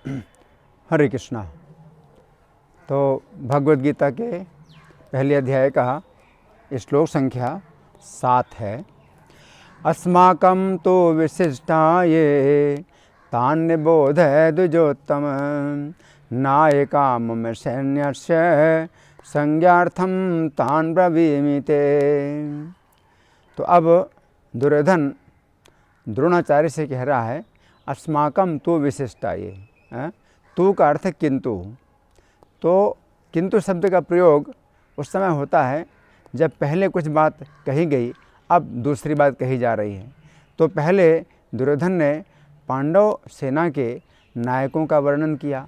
हरे कृष्णा। तो भगवद गीता के पहले अध्याय का श्लोक संख्या 7 है। अस्माकं तो विशिष्टाये तान् निबोधय द्विजोत्तम नायका मम सैन्यस्य संज्ञार्थं तान् ब्रवीमि ते। तो अब दुर्योधन द्रोणाचार्य से कह रहा है अस्माकं तो विशिष्टाये। तू का अर्थ किंतु। तो किंतु शब्द का प्रयोग उस समय होता है जब पहले कुछ बात कही गई, अब दूसरी बात कही जा रही है। तो पहले दुर्योधन ने पांडव सेना के नायकों का वर्णन किया,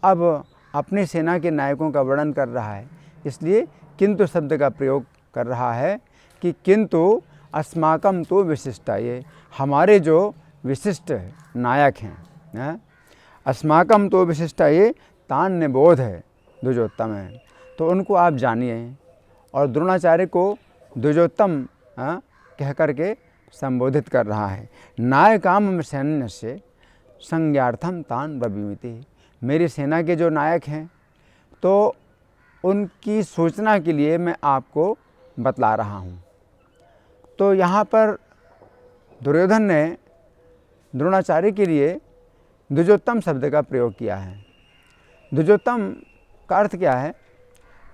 अब अपनी सेना के नायकों का वर्णन कर रहा है, इसलिए किंतु शब्द का प्रयोग कर रहा है कि किंतु अस्माकं तो विशिष्टाये, हमारे जो विशिष्ट नायक हैं, अस्माकं तो विशिष्टाये तान् निबोध है द्विजोत्तम है, तो उनको आप जानिए। और द्रोणाचार्य को द्विजोत्तम कह करके संबोधित कर रहा है। नायकाम सैन्यस्य संज्ञार्थम तान् ब्रवीमि, मेरी सेना के जो नायक हैं तो उनकी सूचना के लिए मैं आपको बतला रहा हूँ। तो यहाँ पर दुर्योधन ने द्रोणाचार्य के लिए द्विजोत्तम शब्द का प्रयोग किया है। द्विजोत्तम का अर्थ क्या है?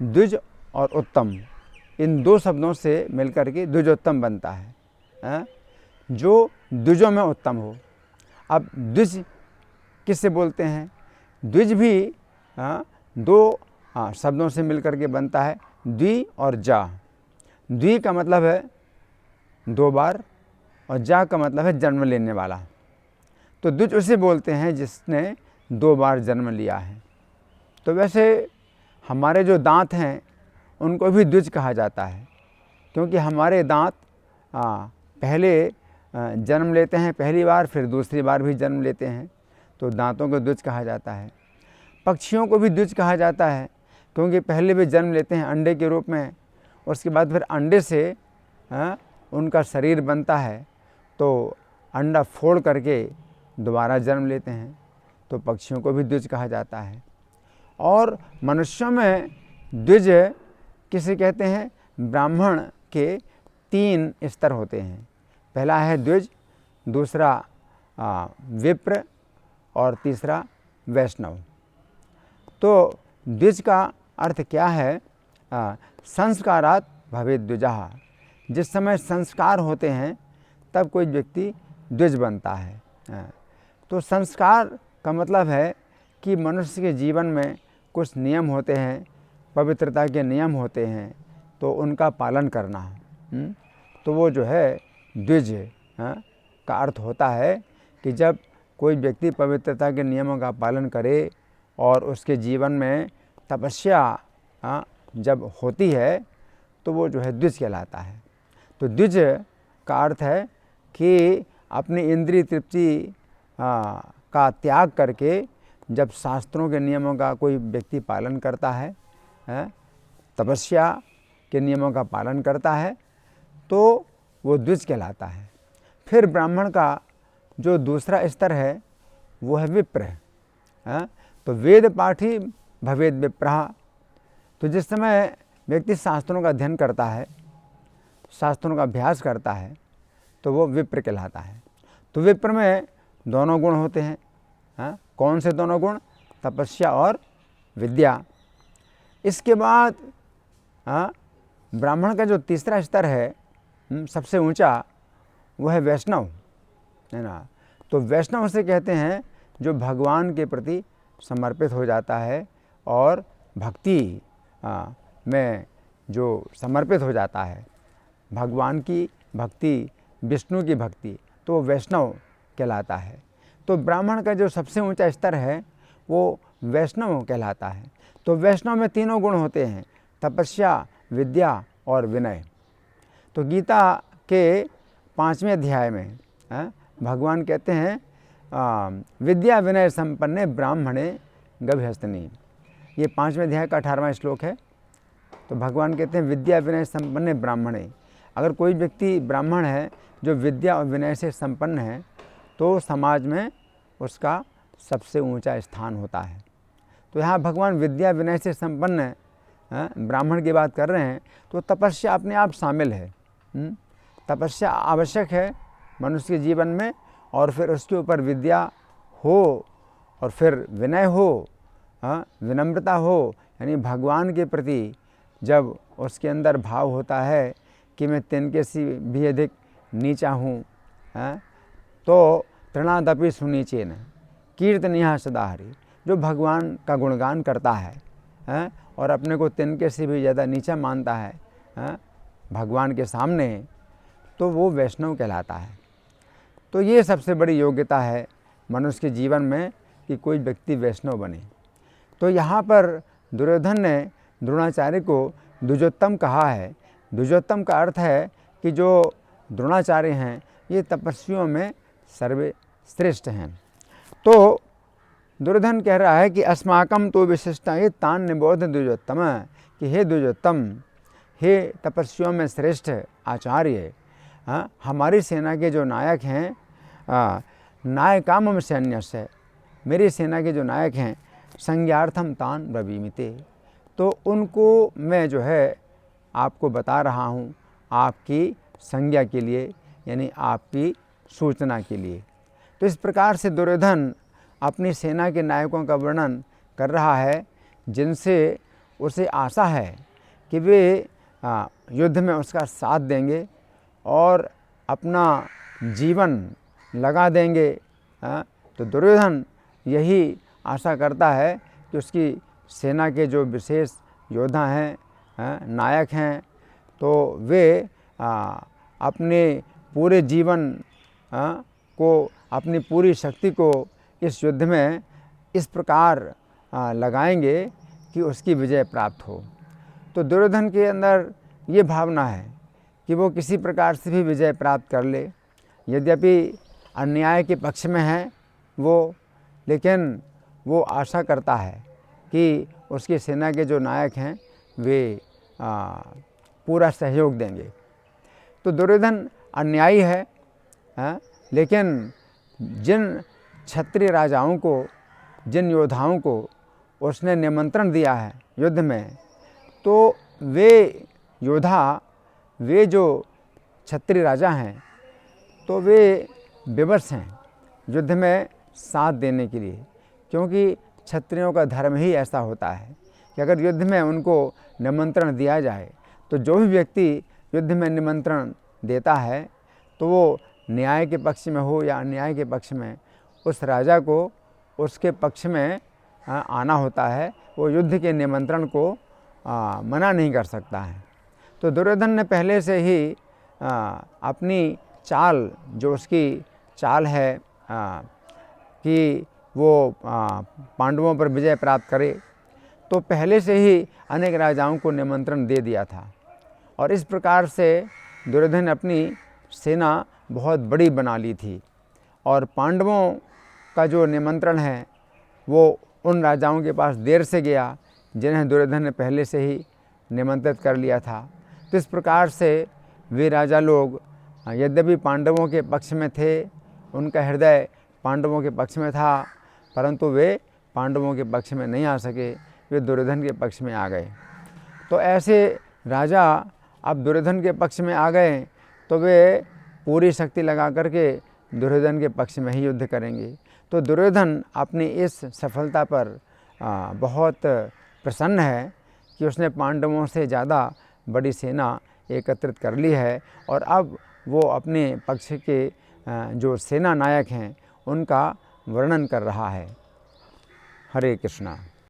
द्विज और उत्तम, इन दो शब्दों से मिलकर के द्विजोत्तम बनता है, जो द्विजों में उत्तम हो। अब द्विज किससे बोलते हैं? द्विज भी दो शब्दों से मिलकर के बनता है, द्वि और जा। द्वि का मतलब है दो बार और जा का मतलब है जन्म लेने वाला। तो द्विज उसे बोलते हैं जिसने दो बार जन्म लिया है। तो वैसे हमारे जो दांत हैं उनको भी द्विज कहा जाता है, क्योंकि हमारे दांत पहले जन्म लेते हैं पहली बार, फिर दूसरी बार भी जन्म लेते हैं, तो दांतों को द्विज कहा जाता है। पक्षियों को भी द्विज कहा जाता है, क्योंकि पहले भी जन्म लेते हैं अंडे के रूप में, उसके बाद फिर अंडे से उनका शरीर बनता है, तो अंडा फोड़ करके दोबारा जन्म लेते हैं, तो पक्षियों को भी द्विज कहा जाता है। और मनुष्यों में द्विज किसे कहते हैं? ब्राह्मण के 3 स्तर होते हैं। पहला है द्विज, दूसरा विप्र और तीसरा वैष्णव। तो द्विज का अर्थ क्या है? संस्कारात् भवेत् द्विजः, जिस समय संस्कार होते हैं तब कोई व्यक्ति द्विज बनता है। तो संस्कार का मतलब है कि मनुष्य के जीवन में कुछ नियम होते हैं, पवित्रता के नियम होते हैं, तो उनका पालन करना, तो वो जो है द्विज का अर्थ होता है कि जब कोई व्यक्ति पवित्रता के नियमों का पालन करे और उसके जीवन में तपस्या जब होती है तो वो जो है द्विज कहलाता है। तो द्विज का अर्थ है कि अपनी इंद्रिय तृप्ति का त्याग करके जब शास्त्रों के नियमों का कोई व्यक्ति पालन करता है, तपस्या के नियमों का पालन करता है, तो वो द्विज कहलाता है। फिर ब्राह्मण का जो दूसरा स्तर है वो है विप्र। तो वेद पाठी भवेद विप्रः, तो जिस समय व्यक्ति शास्त्रों का अध्ययन करता है, शास्त्रों का अभ्यास करता है, तो वो विप्र कहलाता है। तो विप्र में दोनों गुण होते हैं। कौन से दोनों गुण? तपस्या और विद्या। इसके बाद ब्राह्मण का जो तीसरा स्तर है, सबसे ऊंचा, वो है वैष्णव, है ना। तो वैष्णव से कहते हैं जो भगवान के प्रति समर्पित हो जाता है और भक्ति में जो समर्पित हो जाता है, भगवान की भक्ति, विष्णु की भक्ति, तो वैष्णव कहलाता है। तो ब्राह्मण का जो सबसे ऊंचा स्तर है वो वैष्णव कहलाता है। तो वैष्णव में तीनों गुण होते हैं, तपस्या, विद्या और विनय। तो गीता के 5वें अध्याय में भगवान कहते हैं विद्या विनय संपन्ने ब्राह्मणे गभ्यस्तनी, ये 5वें अध्याय का 18वां श्लोक है। तो भगवान कहते हैं विद्या विनय संपन्ने ब्राह्मणे, अगर कोई व्यक्ति ब्राह्मण है जो विद्या और विनय से संपन्न है तो समाज में उसका सबसे ऊंचा स्थान होता है। तो यहाँ भगवान विद्या विनय से संपन्न ब्राह्मण की बात कर रहे हैं, तो तपस्या अपने आप शामिल है। तपस्या आवश्यक है मनुष्य के जीवन में, और फिर उसके ऊपर विद्या हो और फिर विनय हो, विनम्रता हो, यानी भगवान के प्रति जब उसके अंदर भाव होता है कि मैं तिनके से भी अधिक नीचा हूँ, तो तृणादपि सुनीचेन कीर्तनीय सदा हरि, जो भगवान का गुणगान करता है और अपने को तिनके से भी ज़्यादा नीचा मानता है भगवान के सामने, तो वो वैष्णव कहलाता है। तो ये सबसे बड़ी योग्यता है मनुष्य के जीवन में कि कोई व्यक्ति वैष्णव बने। तो यहाँ पर दुर्योधन ने द्रोणाचार्य को द्विजोत्तम कहा है। द्विजोत्तम का अर्थ है कि जो द्रोणाचार्य हैं ये तपस्वियों में सर्वश्रेष्ठ हैं। तो दुर्योधन कह रहा है कि अस्माकम तो विशिष्टा ये तान निबोध द्विजोत्तम, कि हे द्विजोत्तम, हे तपस्वियों में श्रेष्ठ आचार्य, हमारी सेना के जो नायक हैं, नायकामम सैन्य से, मेरी सेना के जो नायक हैं, संज्ञार्थम तान ब्रवीमिते, तो उनको मैं जो है आपको बता रहा हूँ आपकी संज्ञा के लिए, यानी आपकी सूचना के लिए। तो इस प्रकार से दुर्योधन अपनी सेना के नायकों का वर्णन कर रहा है, जिनसे उसे आशा है कि वे युद्ध में उसका साथ देंगे और अपना जीवन लगा देंगे। तो दुर्योधन यही आशा करता है कि उसकी सेना के जो विशेष योद्धा हैं, नायक हैं, तो वे अपने पूरे जीवन को, अपनी पूरी शक्ति को इस युद्ध में इस प्रकार लगाएंगे कि उसकी विजय प्राप्त हो। तो दुर्योधन के अंदर ये भावना है कि वो किसी प्रकार से भी विजय प्राप्त कर ले, यद्यपि अन्याय के पक्ष में है वो, लेकिन वो आशा करता है कि उसकी सेना के जो नायक हैं वे पूरा सहयोग देंगे। तो दुर्योधन अन्यायी है, लेकिन जिन क्षत्रिय राजाओं को, जिन योद्धाओं को उसने निमंत्रण दिया है युद्ध में, तो वे योद्धा, वे जो क्षत्रिय राजा हैं, तो वे विवश हैं युद्ध में साथ देने के लिए, क्योंकि क्षत्रियों का धर्म ही ऐसा होता है कि अगर युद्ध में उनको निमंत्रण दिया जाए, तो जो भी व्यक्ति युद्ध में निमंत्रण देता है, तो वो न्याय के पक्ष में हो या अन्याय के पक्ष में, उस राजा को उसके पक्ष में आना होता है, वो युद्ध के निमंत्रण को मना नहीं कर सकता है। तो दुर्योधन ने पहले से ही अपनी चाल, जो उसकी चाल है कि वो पांडवों पर विजय प्राप्त करे, तो पहले से ही अनेक राजाओं को निमंत्रण दे दिया था, और इस प्रकार से दुर्योधन अपनी सेना बहुत बड़ी बना ली थी। और पांडवों का जो निमंत्रण है वो उन राजाओं के पास देर से गया जिन्हें दुर्योधन ने पहले से ही निमंत्रित कर लिया था। तो इस प्रकार से वे राजा लोग यद्यपि पांडवों के पक्ष में थे, उनका हृदय पांडवों के पक्ष में था, परंतु वे पांडवों के पक्ष में नहीं आ सके, वे दुर्योधन के पक्ष में आ गए। तो ऐसे राजा अब दुर्योधन के पक्ष में आ गए, तो वे पूरी शक्ति लगा करके दुर्योधन के पक्ष में ही युद्ध करेंगे। तो दुर्योधन अपनी इस सफलता पर बहुत प्रसन्न है कि उसने पांडवों से ज़्यादा बड़ी सेना एकत्रित कर ली है, और अब वो अपने पक्ष के जो सेना नायक हैं उनका वर्णन कर रहा है। हरे कृष्णा।